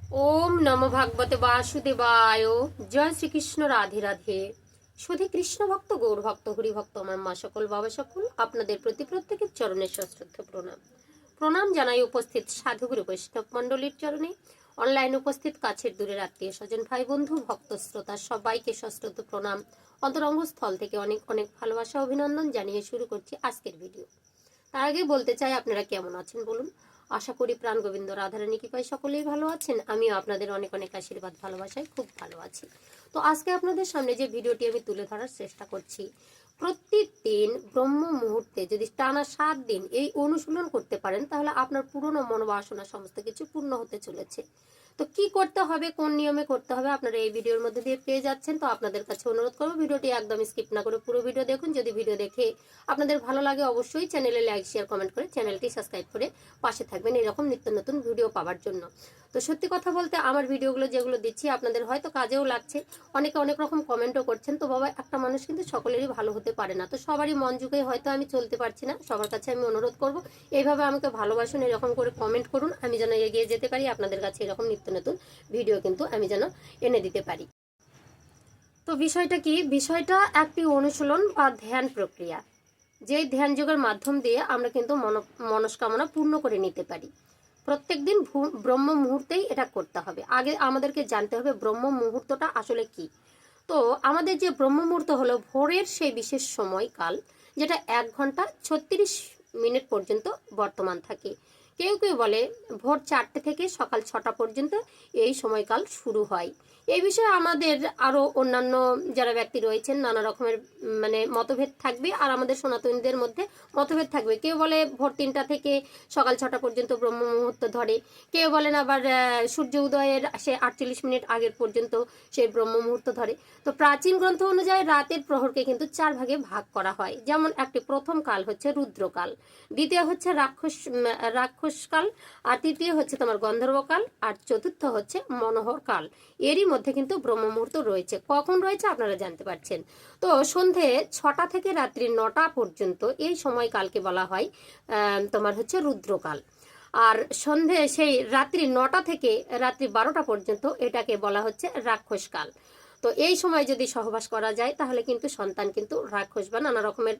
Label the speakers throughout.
Speaker 1: ओम नमो भगवते वासुदेवाय। जय শ্রীকৃষ্ণ। রাধে রাধে। শুধু কৃষ্ণ ভক্ত, গৌর ভক্ত, হরি ভক্ত, আমার মা সকল, বাবা সকল, আপনাদের প্রতি প্রত্যেকের চরণে সশ্রদ্ধ প্রণাম। প্রণাম জানাই উপস্থিত সাধুগুরু বৈষ্ণব মণ্ডলীর চরণে, অনলাইন উপস্থিত কাছের দূরের আত্মীয় স্বজন, ভাই বন্ধু, ভক্ত শ্রোতা সবাইকে সশ্রদ্ধ প্রণাম। অন্তরঙ্গ স্থল থেকে অনেক অনেক ভালোবাসা অভিনন্দন জানিয়ে শুরু করছি আজকের ভিডিও। তার আগে বলতে চাই, আপনারা কেমন আছেন বলুন। আশা করি প্রাণ গোবিন্দ রাধারানী কৃপায় সকলেই ভালো আছেন। আমিও আপনাদের অনেক অনেক আশীর্বাদ ভালোবাসায় খুব ভালো আছি। তো আজকে আপনাদের সামনে যে ভিডিওটি আমি তুলে ধরার চেষ্টা করছি, প্রত্যেক দিন ব্রহ্ম মুহূর্তে যদি টানা 7 দিন এই অনুশীলন করতে পারেন, তাহলে আপনার পুরনো মনোবাসনা সমস্ত কিছু পূর্ণ হতে চলেছে। তো কি করতে হবে, কোন নিয়মে করতে হবে, আপনারা এই ভিডিওর মধ্যে দিয়ে পেয়ে যাচ্ছেন। তো আপনাদের কাছে অনুরোধ করবো, ভিডিওটি একদম স্কিপ না করে পুরো ভিডিও দেখুন। যদি ভিডিও দেখে আপনাদের ভালো লাগে, অবশ্যই চ্যানেলে লাইক শেয়ার কমেন্ট করে চ্যানেলটি সাবস্ক্রাইব করে পাশে থাকবেন এরকম নিত্য নতুন ভিডিও পাওয়ার জন্য। তো সত্যি কথা বলতে, আমার ভিডিওগুলো যেগুলো দিচ্ছি আপনাদের হয়তো কাজেও লাগছে, অনেকে অনেক রকম কমেন্টও করছেন। তো বাবা, একটা মানুষ কিন্তু সকলেরই ভালো হতে পারে না। তো সবারই মন যুগে হয়তো আমি চলতে পারছি না। সবার কাছে আমি অনুরোধ করব, এইভাবে আমাকে ভালোবাসুন, এরকম করে কমেন্ট করুন, আমি যেন এগিয়ে যেতে পারি। আপনাদের কাছে এরকম নিত্য নতুন ভিডিও কিন্তু আমি যেন এনে দিতে পারি। তো বিষয়টা কি? বিষয়টা একটি অনুশীলন বা ধ্যান প্রক্রিয়া, যেই ধ্যান যোগের মাধ্যম দিয়ে আমরা কিন্তু মনস্কামনা পূর্ণ করে নিতে পারি। প্রত্যেকদিন ব্রহ্ম মুহূর্তেই এটা করতে হবে। আগে আমাদেরকে জানতে হবে ব্রহ্ম মুহূর্তটা আসলে কি। তো আমাদের যে ব্রহ্ম মুহূর্ত হলো ভোরের সেই বিশেষ সময়কাল, যেটা 1 ঘন্টা 36 মিনিট পর্যন্ত বর্তমান থাকে। কেউ কেউ বলে ভোর 4টে থেকে সকাল 6টা পর্যন্ত এই সময়কাল শুরু হয়। এই বিষয়ে আমাদের আরো অন্যান্য যারা ব্যক্তি রয়েছেন নানা রকমের মতভেদ থাকবে, আর আমাদের সনাতনীদের মধ্যে মতভেদ থাকবে। কেউ বলে ভোর 3টা থেকে সকাল 6টা পর্যন্ত ব্রহ্ম মুহূর্ত ধরে, কেউ বলেন আবার সূর্য উদয়ের সে 48 মিনিট আগের পর্যন্ত সেই ব্রহ্ম মুহূর্ত ধরে। তো প্রাচীন গ্রন্থ অনুযায়ী রাতের প্রহরকে কিন্তু 4 ভাগে ভাগ করা হয়। যেমন একটি প্রথম কাল হচ্ছে রুদ্রকাল, দ্বিতীয় হচ্ছে রাক্ষসকাল, আর তৃতীয় হচ্ছে তোমার গন্ধর্বকাল, আর চতুর্থ হচ্ছে মনোহর কাল। এরই মধ্যে কিন্তু ব্রহ্ম মুহূর্ত রয়েছে। কখন রয়েছে আপনারা জানতে পারছেন। তো সন্ধে 6টা থেকে রাত্রি 9টা পর্যন্ত এই সময়কালকে বলা হয় তোমার হচ্ছে রুদ্রকাল। আর সন্ধে সেই রাত্রি 9টা থেকে রাত্রি 12টা পর্যন্ত এটাকে বলা হচ্ছে রাক্ষসকাল। তো এই সময় যদি সহবাস করা যায়, তাহলে কিন্তু সন্তান কিন্তু রাক্ষস বা নানা রকমের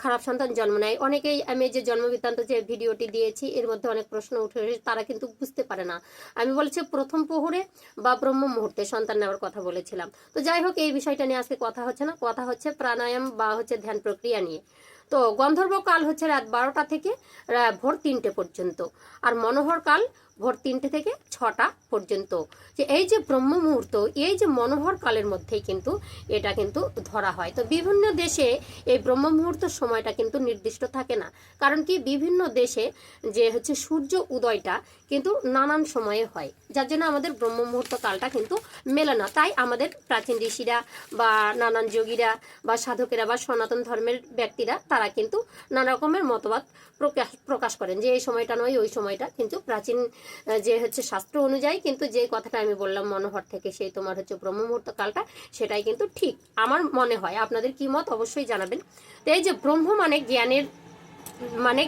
Speaker 1: খারাপ সন্তান জন্ম নেয়। অনেকেই আমি যে জন্মবৃত্তান্ত যে ভিডিওটি দিয়েছি এর মধ্যে অনেক প্রশ্ন উঠে এসেছে, তারা কিন্তু বুঝতে পারে না। আমি বলছি প্রথম প্রহরে বা ব্রহ্ম মুহূর্তে সন্তান নেওয়ার কথা বলেছিলাম। তো যাই হোক, এই বিষয়টা নিয়ে আজকে কথা হচ্ছে না, কথা হচ্ছে প্রাণায়াম বা হচ্ছে ধ্যান প্রক্রিয়া নিয়ে। তো গন্ধর্ব কাল হচ্ছে রাত 12টা থেকে ভোর 3টে পর্যন্ত, আর মনোহর কাল ভোর 3টে থেকে 6টা পর্যন্ত। যে এই যে ব্রহ্ম মুহূর্ত, এই যে মনোহর কালের মধ্যেই কিন্তু এটা কিন্তু ধরা হয়। তো বিভিন্ন দেশে এই ব্রহ্ম মুহূর্ত সময়টা কিন্তু নির্দিষ্ট থাকে না। কারণ কি, বিভিন্ন দেশে যে হচ্ছে সূর্য উদয়টা কিন্তু নানান সময়ে হয়, যার জন্য আমাদের ব্রহ্ম মুহূর্ত কালটা কিন্তু মেলে না। তাই আমাদের প্রাচীন ঋষিরা বা নানান যোগীরা বা সাধকেরা বা সনাতন ধর্মের ব্যক্তিরা তারা কিন্তু নানা রকমের মতবাদ প্রকাশ করেন যে এই সময়টা নয় ওই সময়টা। কিন্তু প্রাচীন যে হচ্ছে শাস্ত্র অনুযায়ী কিন্তু যে কথাটা আমি বললাম মনোহর থেকে সেই তোমার হচ্ছে ব্রহ্ম মুহূর্ত কালটা, সেটাই কিন্তু ঠিক আমার মনে হয়। আপনাদের কি মত অবশ্যই জানাবেন। তো এই যে ব্রহ্ম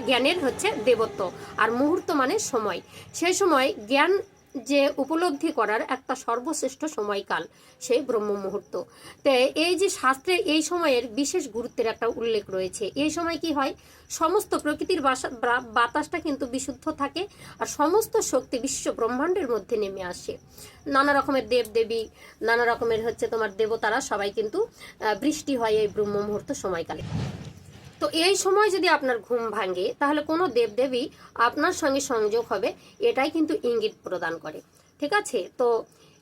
Speaker 1: জ্ঞানের হচ্ছে দেবত্ব, আর মুহূর্ত মানে সময়। সেই সময় জ্ঞান যে উপলব্ধি করার একটা সর্বশ্রেষ্ঠ সময়কাল সেই ব্রহ্ম মুহূর্ত। তো এই যে শাস্ত্রে এই সময়ের বিশেষ গুরুত্বের একটা উল্লেখ রয়েছে। এই সময় কি হয়, সমস্ত প্রকৃতির বাতাসটা কিন্তু বিশুদ্ধ থাকে, আর সমস্ত শক্তি বিশ্ব ব্রহ্মাণ্ডের মধ্যে নেমে আসে। নানা রকমের দেব দেবী, নানা রকমের হচ্ছে তোমার দেবতারা সবাই কিন্তু বৃষ্টি হয় এই ব্রহ্ম মুহূর্ত সময়কালে। তো এই সময় যদি আপনার ঘুম ভাঙে, তাহলে কোনো দেবদেবী আপনার সঙ্গে সংযোগ হবে, এটাই কিন্তু ইঙ্গিত প্রদান করে। ঠিক আছে। তো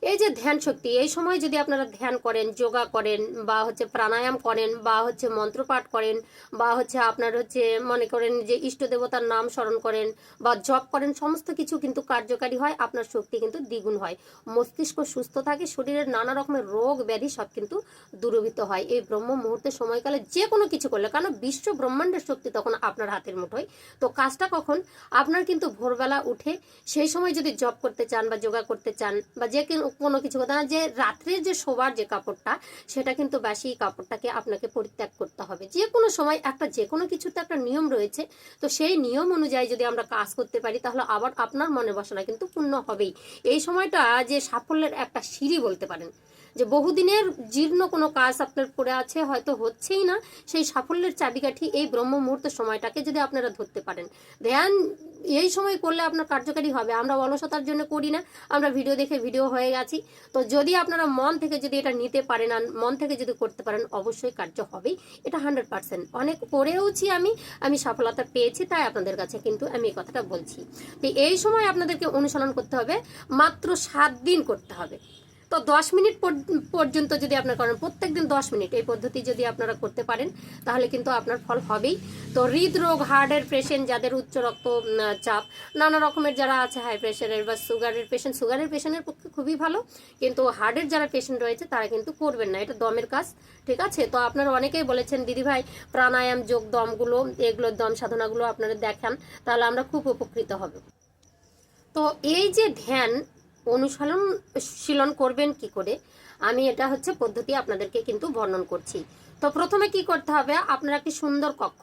Speaker 1: এই যে ধ্যান শক্তি, এই সময় যদি আপনারা ধ্যান করেন, যোগা করেন, বা হচ্ছে প্রাণায়াম করেন, বা হচ্ছে মন্ত্রপাঠ করেন, বা হচ্ছে আপনার হচ্ছে মনে করেন যে ইষ্ট দেবতার নাম স্মরণ করেন বা জপ করেন, সমস্ত কিছু কিন্তু কার্যকারী হয়। আপনার শক্তি কিন্তু দ্বিগুণ হয়, মস্তিষ্ক সুস্থ থাকে, শরীরের নানা রকমের রোগ ব্যাধি সব কিন্তু দূরীভূত হয় এই ব্রহ্ম মুহূর্তের সময়কালে যে কোনো কিছু করলে। কারণ বিশ্ব ব্রহ্মাণ্ডের শক্তি তখন আপনার হাতের মুঠোয়। তো কাজটা কখন, আপনার কিন্তু ভোরবেলা উঠে সেই সময় যদি জব করতে চান বা যোগা করতে চান বা যে কোনো কিছু কথা না, যে রাত্রের যে শোবার যে কাপড়টা, সেটা কিন্তু বাসি কাপড়টাকে আপনাকে পরিত্যাগ করতে হবে। যে কোনো সময় একটা যে কোনো কিছুতে একটা নিয়ম রয়েছে, তো সেই নিয়ম অনুযায়ী যদি আমরা কাজ করতে পারি, তাহলে আবার আপনার মনের বাসনা কিন্তু পূর্ণ হবেই। এই সময়টা যে সাফল্যের একটা সিঁড়ি বলতে পারেন, যে বহুদিনের জীর্ণ কোনো কাজ আপনার পড়ে আছে, হয়তো হচ্ছেই না, সেই সাফল্যের চাবিকাঠি এই ব্রহ্ম মুহূর্ত সময়টাকে যদি আপনারা ধরতে পারেন, ধ্যান এই সময় করলে আপনার কার্যকারী হবে। আমরা অলসতার জন্য করি না, আমরা ভিডিও দেখে ভিডিও হয়ে গেছি। তো যদি আপনারা মন থেকে যদি এটা নিতে পারেন আর মন থেকে যদি করতে পারেন, অবশ্যই কার্য হবেই, এটা 100%। অনেক করেওছি আমি সফলতা পেয়েছি, তাই আপনাদের কাছে কিন্তু আমি এই কথাটা বলছি। তো এই সময় আপনাদেরকে অনুসরণ করতে হবে, মাত্র 7 দিন করতে হবে। তো 10 মিনিট পর্যন্ত যদি আপনার করেন, প্রত্যেকদিন 10 মিনিট এই পদ্ধতি যদি আপনারা করতে পারেন, তাহলে কিন্তু আপনার ফল হবেই। তো হৃদরোগ, হার্টের পেশেন্ট, যাদের উচ্চ রক্ত চাপ, নানা রকমের যারা আছে, হাই প্রেশারের বা সুগারের পেশেন্টের পক্ষে খুবই ভালো, কিন্তু হার্টের যারা পেশেন্ট রয়েছে তারা কিন্তু করবেন না, এটা দমের কাজ, ঠিক আছে। তো আপনারা অনেকেই বলেছেন দিদি ভাই প্রাণায়াম, যোগ, দমগুলো, এগুলোর দম সাধনাগুলো আপনারা দেখান, তাহলে আমরা খুব উপকৃত হব। তো এই যে ধ্যান অনুশীলন করবেন কি করে, আমি এটা হচ্ছে পদ্ধতি আপনাদেরকে কিন্তু বর্ণন করছি। তো প্রথমে কি করতে হবে, আপনার একটি সুন্দর কক্ষ,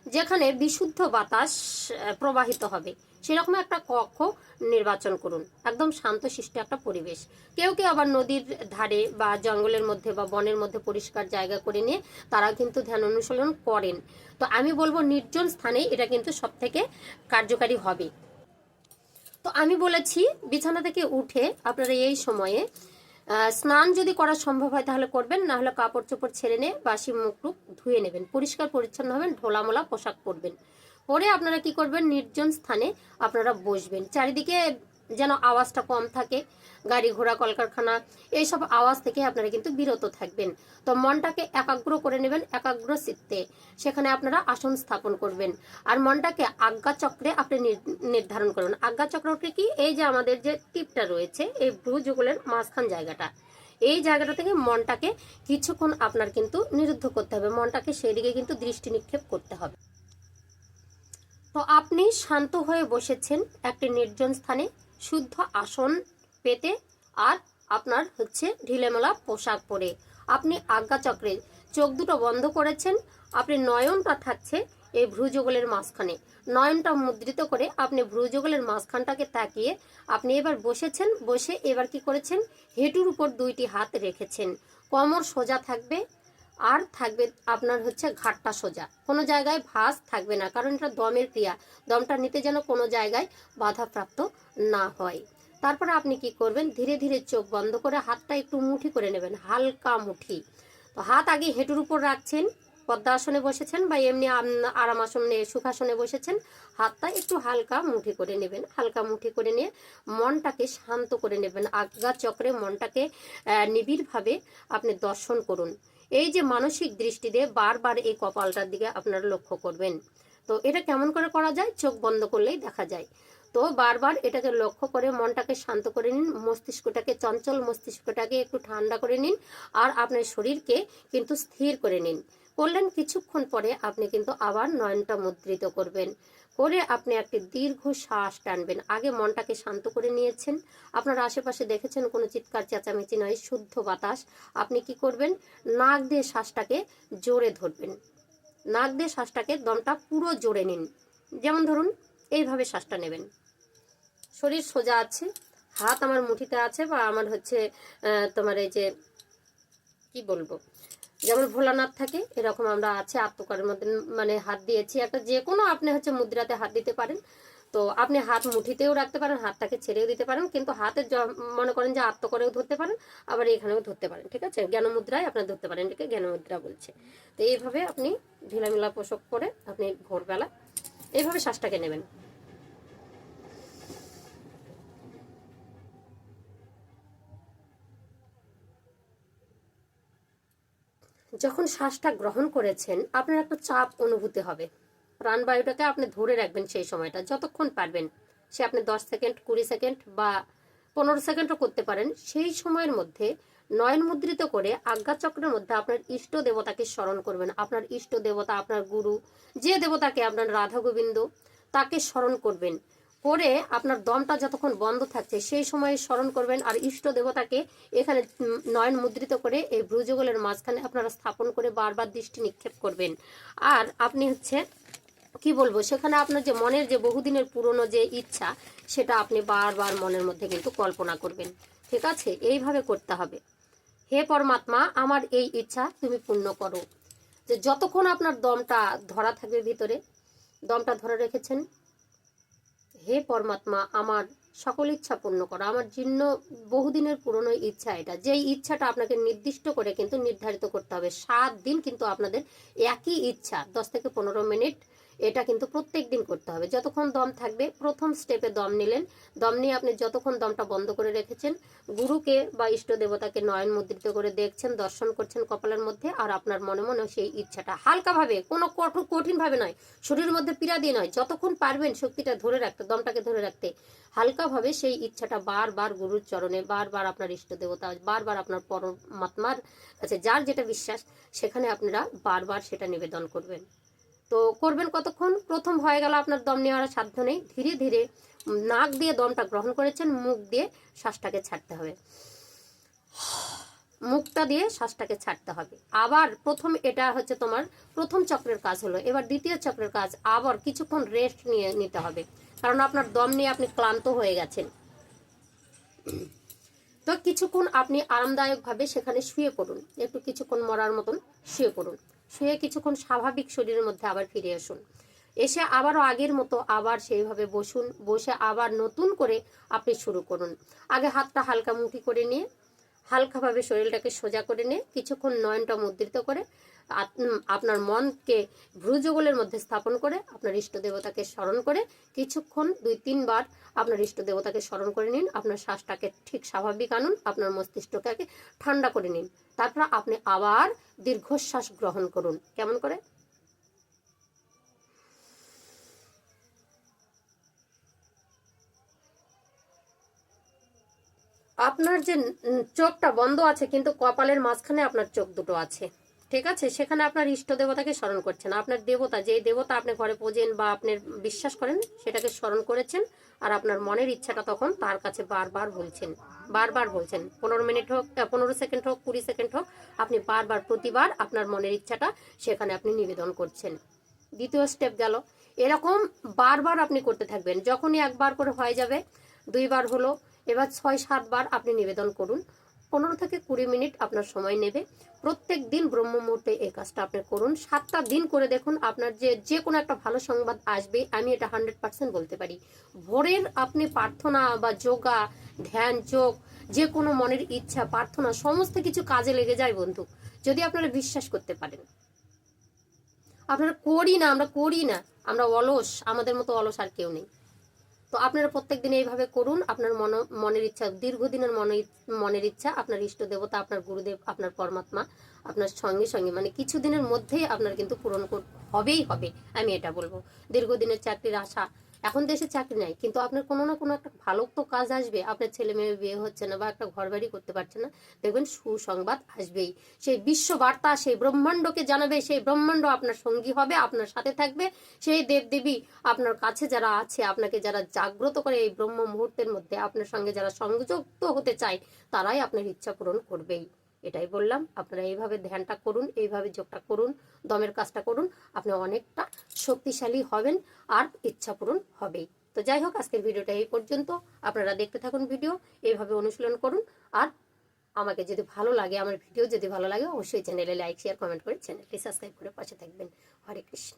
Speaker 1: যেখানে বিশুদ্ধ বাতাস প্রবাহিত হবে, সেরকম একটা কক্ষ নির্বাচন করুন। একদম শান্তশিষ্ট একটা পরিবেশ। কেউ কেউ আবার নদীর ধারে বা জঙ্গলের মধ্যে বা বনের মধ্যে পরিষ্কার জায়গা করে নিয়ে তারা কিন্তু ধ্যান অনুশীলন করেন। তো আমি বলবো নির্জন স্থানে এটা কিন্তু সব থেকে কার্যকারী হবে। তো আমি বলেছি বিছানা থেকে উঠে আপনারা এই সময়ে স্নান যদি করা সম্ভব হয় তাহলে করবেন, না হলে কাপড় চোপড় ছেড়ে নিয়ে বাসি মুখ ধুয়ে নেবেন, পরিষ্কার পরিচ্ছন্ন হবেন, ঢোলামোলা পোশাক পরবেন। পরে আপনারা কি করবেন, নির্জন স্থানে আপনারা বসবেন, চারিদিকে যেন আওয়াজটা কম থাকে, গাড়ি ঘোড়া কলকারখানা এইসব আওয়াজ থেকে আপনারা কিন্তু বিরত থাকবেন। তো মনটাকে একাগ্র করে নেবেন, একাগ্র চিত্তে সেখানে আপনারা আসন স্থাপন করবেন। আর মনটাকে আজ্ঞা চক্রে আপনি নির্ধারণ করবেন। আজ্ঞা চক্রকে কি, এই যে আমাদের যে টিপটা রয়েছে এই ভ্রু যুগলের মাঝখান জায়গাটা, এই জায়গাটা থেকে মনটাকে কিছুক্ষণ আপনার কিন্তু নিরুদ্ধ করতে হবে, মনটাকে সেই দিকে কিন্তু দৃষ্টি নিক্ষেপ করতে হবে। তো আপনি শান্ত হয়ে বসেছেন একটি নির্জন স্থানে, শুদ্ধ আসন পেতে, আর আপনার হচ্ছে ঢিলেমেলা পোশাক পরে আপনি আজ্ঞা চক্রে চোখ দুটো বন্ধ করেছেন। আপনি নয়নটা থাকছে এই ভ্রুযুগলের মাঝখানে, নয়নটা মুদ্রিত করে আপনি ভ্রুযুগলের মাঝখানটাকে তাকিয়ে আপনি এবার বসেছেন। বসে এবার কি করেছেন, হেঁটুর উপর 2টি হাত রেখেছেন, কোমর সোজা থাকবে, আর থাকবে আপনার হচ্ছে ঘাটটা সোজা, কোনো জায়গায় ভাঁজ থাকবে না, কারণ এটা দমের ক্রিয়া, দমটা নিতে যেন কোনো জায়গায় বাধাপ্রাপ্ত না হয়। তারপরে আপনি কি করবেন, ধীরে ধীরে চোখ বন্ধ করে হাতটা একটু মুঠি করে নেবেন, হালকা মুঠি। তো হাত আগে হেঁটুর উপর রাখছেন, পদ্মাসনে বসেছেন বা এমনি আরাম আসনে সুখাসনে বসেছেন, হাতটা একটু হালকা মুঠি করে নেবেন, হালকা মুঠি করে নিয়ে মনটাকে শান্ত করে নেবেন। আজ্ঞা চক্রে মনটাকে নিবিড়ভাবে আপনি দর্শন করুন। এই যে মানসিক দৃষ্টি দিয়ে বারবার এই কপালটার দিকে আপনারা লক্ষ্য করবেন। তো এটা কেমন করে করা যায়, চোখ বন্ধ করলেই দেখা যায়। তো বারবার এটাকে লক্ষ্য করে মনটাকে শান্ত করে নিন, মস্তিষ্কটাকে, চঞ্চল মস্তিষ্কটাকে একটু ঠান্ডা করে নিন, আর আপনার শরীরকে কিন্তু স্থির করে নিন। করলেন, কিছুক্ষণ পরে আপনি কিন্তু আবার নয়নটা মুদ্রিত করবেন, করে আপনি একটি দীর্ঘ শ্বাস টানবেন। আগে মনটাকে শান্ত করে নিয়েছেন, আপনার আশেপাশে দেখেছেন কোনো চিৎকার চেঁচামেচি নয়, শুদ্ধ বাতাস। আপনি কি করবেন, নাক দিয়ে শ্বাসটাকে জোরে ধরবেন, নাক দিয়ে শ্বাসটাকে দমটা পুরো জোরে নিন। যেমন ধরুন এইভাবে শ্বাসটা নেবেন, শরীর সোজা আছে, হাত আমার মুঠিতে আছে, বা আমার হচ্ছে তোমার এই যে কি বলবো, যেমন ভোলানাথ থাকে এরকম আমরা আছে, আত্মকারের মধ্যে মানে হাত দিয়েছি একটা, যে কোনো আপনি হচ্ছে মুদ্রাতে হাত দিতে পারেন। তো আপনি হাত মুঠিতেও রাখতে পারেন, হাতটাকে ছেড়েও দিতে পারেন, কিন্তু হাতে মনে করেন যে আত্মকরেও ধরতে পারেন, আবার এখানেও ধরতে পারেন, ঠিক আছে। জ্ঞান মুদ্রায় আপনার ধরতে পারেন, এটাকে জ্ঞান মুদ্রা বলছে। তো এইভাবে আপনি ঢিলামিলা পোশাক পরে আপনি ভোরবেলা এইভাবে শ্বাসটাকে নেবেন। যখন শ্বাসটা গ্রহণ করেছেন আপনার একটা চাপ অনুভূতি হবে, প্রাণবায়ুটাকে আপনি ধরে রাখবেন সেই সময়টা যতক্ষণ পারবেন, সে আপনি 10 সেকেন্ড, 20 সেকেন্ড বা 15 সেকেন্ডও করতে পারেন। সেই সময়ের মধ্যে নয়ন মুদ্রিত করে আজ্ঞা চক্রের মধ্যে আপনার ইষ্ট দেবতাকে স্মরণ করবেন। আপনার ইষ্ট দেবতা, আপনার গুরু, যে দেবতাকে আপনার রাধা গোবিন্দ, তাকে স্মরণ করবেন। করে আপনার দমটা যতক্ষণ বন্ধ থাকছে সেই সময়ে স্মরণ করবেন। আর ইষ্ট দেবতাকে এখানে নয়ন মুদ্রিত করে এই ভ্রুযুগলের মাঝখানে আপনারা স্থাপন করে বারবার দৃষ্টি নিক্ষেপ করবেন। আর আপনি হচ্ছে কি বলবো, সেখানে আপনার যে মনের যে বহুদিনের পুরনো যে ইচ্ছা, সেটা আপনি বারবার মনের মধ্যে কিন্তু কল্পনা করবেন। ঠিক আছে, এইভাবে করতে হবে। হে পরমাত্মা, আমার এই ইচ্ছা তুমি পূর্ণ করো। যে যতক্ষণ আপনার দমটা ধরা থাকবে, ভিতরে দমটা ধরে রেখেছেন, হে পরমাত্মা আমার সকল ইচ্ছা পূর্ণ করো। আমার জীর্ণ বহুদিনের পুরনো ইচ্ছা এটা, যেই ইচ্ছাটা আপনাকে নির্দিষ্ট করে কিন্তু নির্ধারিত করতে হবে। 7 দিন কিন্তু আপনাদের একই ইচ্ছা 10 থেকে 15 মিনিট, এটা কিন্তু প্রত্যেক দিন করতে হবে। যতক্ষণ দম থাকবে, প্রথম স্টেপে দম নিলেন, দম নিয়ে আপনি যতক্ষণ দমটা বন্ধ করে রেখেছেন, গুরুকে বা ইষ্ট দেবতাকে নয়ন মুদ্রিত করে দেখছেন, দর্শন করছেন কপালের মধ্যে। আর আপনার মনে মনে সেই ইচ্ছাটা হালকাভাবে, কোনো কঠিনভাবে নয়, শরীরের মধ্যে পীড়া দিয়ে নয়, যতক্ষণ পারবেন শক্তিটা ধরে রাখতে, দমটাকে ধরে রাখতে, হালকাভাবে সেই ইচ্ছাটা বারবার গুরুর চরণে, বারবার আপনার ইষ্ট দেবতা, বারবার আপনার পরমাত্মার কাছে যার যেটা বিশ্বাস, সেখানে আপনারা বারবার সেটা নিবেদন করবেন। তো করবেন কতক্ষণ? প্রথম হয়ে গেল আপনার দম নেওয়ার সাধ্য নেই, ধীরে ধীরে নাক দিয়ে দমটা গ্রহণ করেছেন, মুখ দিয়ে শ্বাসটাকে ছাড়তে হবে, মুখটা দিয়ে শ্বাসটাকে ছাড়তে হবে। আবার প্রথম, এটা হচ্ছে তোমার প্রথম চক্রের কাজ হলো। এবার দ্বিতীয় চক্রের কাজ, আবার কিছুক্ষণ রেস্ট নিতে হবে, কারণ আপনার দম নিয়ে আপনি ক্লান্ত হয়ে গেছেন। তো কিছুক্ষণ আপনি আরামদায়কভাবে সেখানে শুয়ে পড়ুন, একটু কিছুক্ষণ মরার মতন শুয়ে পড়ুন। শুয়ে কিছুক্ষণ স্বাভাবিক শরীরের মধ্যে আবার ফিরে আসুন। এসে আবারও আগের মতো আবার সেইভাবে বসুন। বসে আবার নতুন করে আপনি শুরু করুন। আগে হাতটা হালকা মুঠি করে নিয়ে, হালকাভাবে শরীরটাকে সোজা করে নিয়ে, কিছুক্ষণ নয়নটা মুদ্রিত করে আপনার মনকে ভ্রুযুগলের মধ্যে স্থাপন করে আপনার ইষ্ট দেবতাকে স্মরণ করে কিছুক্ষণ 2-3 বার আপনার ইষ্ট দেবতাকে স্মরণ করে নিন। আপনার শ্বাসটাকে ঠিক স্বাভাবিক আনুন, আপনার মস্তিষ্কটাকে ঠান্ডা করে নিন। তারপর আপনি আবার দীর্ঘশ্বাস গ্রহণ করুন। কেমন করে? আপনার যে চোখটা বন্ধ আছে, কিন্তু কপালের মাঝখানে আপনার চোখ দুটো আছে, ঠিক আছে? সেখানে আপনার ইষ্ট দেবতাকে স্মরণ করছেন। আপনার দেবতা, যেই দেবতা আপনি ঘরে পূজেন বা আপনি বিশ্বাস করেন, সেটাকে স্মরণ করেছেন। আর আপনার মনের ইচ্ছাটা তখন তার কাছে বারবার বলছেন, বারবার বলছেন। 15 মিনিট হোক, 15 সেকেন্ড হোক, 20 সেকেন্ড হোক, আপনি বারবার প্রতিবার আপনার মনের ইচ্ছাটা সেখানে আপনি নিবেদন করছেন। দ্বিতীয় স্টেপ গেল। এরকম বারবার আপনি করতে থাকবেন। যখনই একবার করে হয়ে যাবে, 2 বার হলো, এবার 6-7 বার আপনি নিবেদন করুন। 15 থেকে 20 মিনিট আপনার সময় নেবে। প্রত্যেক দিন ব্রহ্ম মুহূর্তে এই কাজটা আপনি করুন। 7টা দিন করে দেখুন, আপনার যে কোনো একটা ভালো সংবাদ আসবে, আমি এটা 100% বলতে পারি। ভোরের আপনি প্রার্থনা বা যোগা, ধ্যান, যোগ, যে কোনো মনের ইচ্ছা, প্রার্থনা, সমস্ত কিছু কাজে লেগে যায় বন্ধু, যদি আপনারা বিশ্বাস করতে পারেন। আপনারা করি না, আমরা করি না, আমরা অলস, আমাদের মতো অলস আর কেউ নেই। তো আপনারা প্রত্যেকদিন এইভাবে করুন। আপনার মনের ইচ্ছা, দীর্ঘদিনের মনের ইচ্ছা, আপনার ইষ্ট দেবতা, আপনার গুরুদেব, আপনার পরমাত্মা আপনার সঙ্গে সঙ্গে, মানে কিছুদিনের মধ্যেই আপনার কিন্তু পূরণ হবেই হবে, আমি এটা বলবো। দীর্ঘদিনের চাকরির আশা, এখন দেশে চাকরি নাই, কিন্তু আপনার কোনো না কোনো একটা ভালো তো কাজ আসবে। আপনার ছেলে মেয়ে বিয়ে হচ্ছে না বা একটা ঘর বাড়ি করতে পারছে না, দেখবেন সুসংবাদ আসবেই। সেই বিশ্ব বার্তা সেই ব্রহ্মাণ্ডকে জানাবে, সেই ব্রহ্মাণ্ড আপনার সঙ্গী হবে, আপনার সাথে থাকবে। সেই দেবদেবী আপনার কাছে যারা আছে, আপনাকে যারা জাগ্রত করে এই ব্রহ্ম মুহূর্তের মধ্যে আপনার সঙ্গে যারা সংযুক্ত হতে চায়, তারাই আপনার ইচ্ছা পূরণ করবেই। এটাই বললাম, আপনারা এইভাবে ধ্যানটা করুন, এইভাবে যোগটা করুন, দমের কাজটা করুন, আপনি অনেকটা শক্তিশালী হবেন আর ইচ্ছা পূরণ হবেই। তো যাই হোক, আজকের ভিডিওটা এই পর্যন্ত। আপনারা দেখতে থাকুন ভিডিও, এইভাবে অনুশীলন করুন। আর আমাকে যদি ভালো লাগে, আমার ভিডিও যদি ভালো লাগে, অবশ্যই চ্যানেলে লাইক, শেয়ার, কমেন্ট করে চ্যানেলটি সাবস্ক্রাইব করে পাশে থাকবেন। হরে কৃষ্ণ।